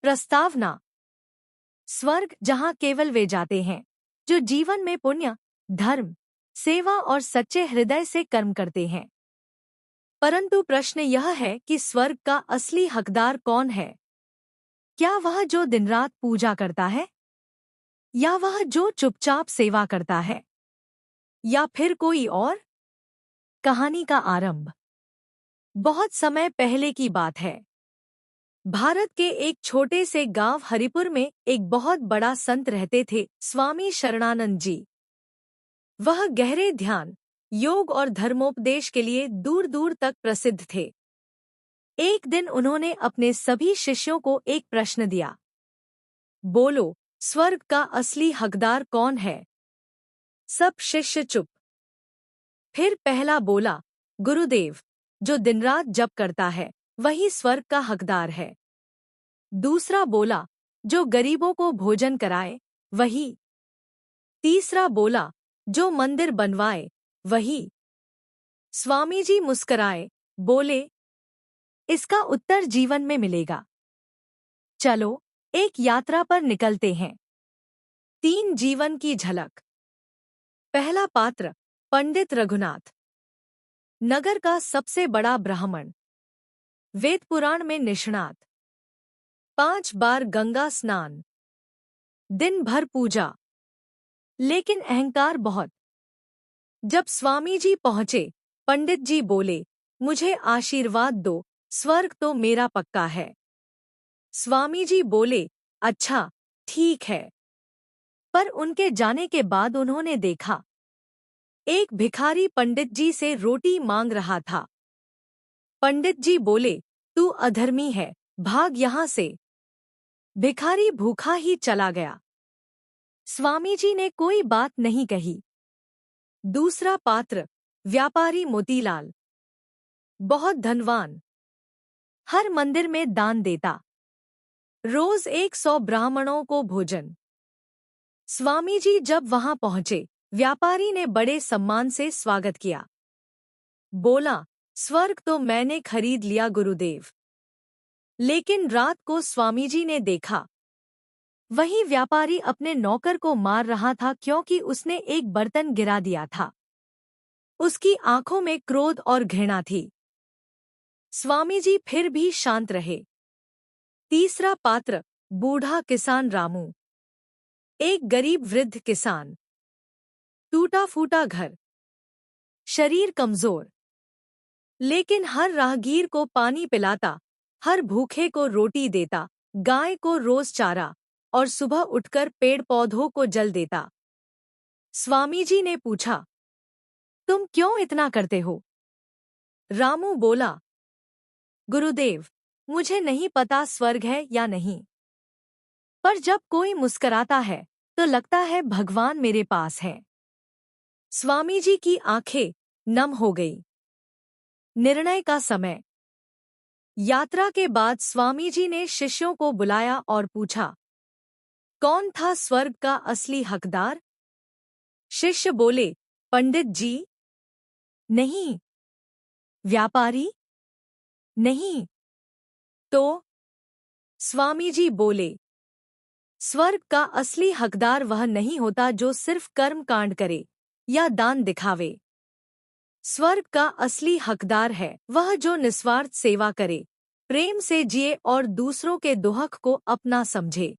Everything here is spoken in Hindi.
प्रस्तावना। स्वर्ग जहाँ केवल वे जाते हैं जो जीवन में पुण्य, धर्म, सेवा और सच्चे हृदय से कर्म करते हैं। परंतु प्रश्न यह है कि स्वर्ग का असली हकदार कौन है? क्या वह जो दिन रात पूजा करता है, या वह जो चुपचाप सेवा करता है, या फिर कोई और? कहानी का आरंभ बहुत समय पहले की बात है। भारत के एक छोटे से गांव हरिपुर में एक बहुत बड़ा संत रहते थे, स्वामी शरणानंद जी। वह गहरे ध्यान, योग और धर्मोपदेश के लिए दूर दूर तक प्रसिद्ध थे। एक दिन उन्होंने अपने सभी शिष्यों को एक प्रश्न दिया। बोलो, स्वर्ग का असली हकदार कौन है? सब शिष्य चुप। फिर पहला बोला, गुरुदेव, जो दिन रात जप करता है वही स्वर्ग का हकदार है। दूसरा बोला, जो गरीबों को भोजन कराए वही। तीसरा बोला, जो मंदिर बनवाए वही। स्वामी जी मुस्कराए, बोले, इसका उत्तर जीवन में मिलेगा। चलो एक यात्रा पर निकलते हैं। 3 जीवन की झलक। पहला पात्र, पंडित रघुनाथ, नगर का सबसे बड़ा ब्राह्मण, वेद पुराण में निष्णात, 5 बार गंगा स्नान, दिन भर पूजा, लेकिन अहंकार बहुत। जब स्वामी जी पहुंचे, पंडित जी बोले, मुझे आशीर्वाद दो, स्वर्ग तो मेरा पक्का है। स्वामी जी बोले, अच्छा, ठीक है। पर उनके जाने के बाद उन्होंने देखा, एक भिखारी पंडित जी से रोटी मांग रहा था। पंडित जी बोले, तू अधर्मी है, भाग यहाँ से। भिखारी भूखा ही चला गया। स्वामी जी ने कोई बात नहीं कही। दूसरा पात्र, व्यापारी मोतीलाल, बहुत धनवान, हर मंदिर में दान देता, रोज 100 ब्राह्मणों को भोजन। स्वामी जी जब वहां पहुंचे, व्यापारी ने बड़े सम्मान से स्वागत किया। बोला, स्वर्ग तो मैंने खरीद लिया गुरुदेव। लेकिन रात को स्वामी जी ने देखा, वही व्यापारी अपने नौकर को मार रहा था क्योंकि उसने एक बर्तन गिरा दिया था। उसकी आंखों में क्रोध और घृणा थी। स्वामी जी फिर भी शांत रहे। तीसरा पात्र, बूढ़ा किसान रामू, एक गरीब वृद्ध किसान, टूटा फूटा घर, शरीर कमजोर, लेकिन हर राहगीर को पानी पिलाता, हर भूखे को रोटी देता, गाय को रोज चारा और सुबह उठकर पेड़ पौधों को जल देता। स्वामी जी ने पूछा, तुम क्यों इतना करते हो? रामू बोला, गुरुदेव, मुझे नहीं पता स्वर्ग है या नहीं, पर जब कोई मुस्कराता है तो लगता है भगवान मेरे पास है। स्वामी जी की आंखें नम हो गई। निर्णय का समय। यात्रा के बाद स्वामी जी ने शिष्यों को बुलाया और पूछा, कौन था स्वर्ग का असली हकदार? शिष्य बोले, पंडित जी नहीं। व्यापारी नहीं। तो? स्वामी जी बोले, स्वर्ग का असली हकदार वह नहीं होता जो सिर्फ कर्म कांड करे या दान दिखावे। स्वर्ग का असली हकदार है वह जो निस्वार्थ सेवा करे, प्रेम से जिए और दूसरों के दुख को अपना समझे।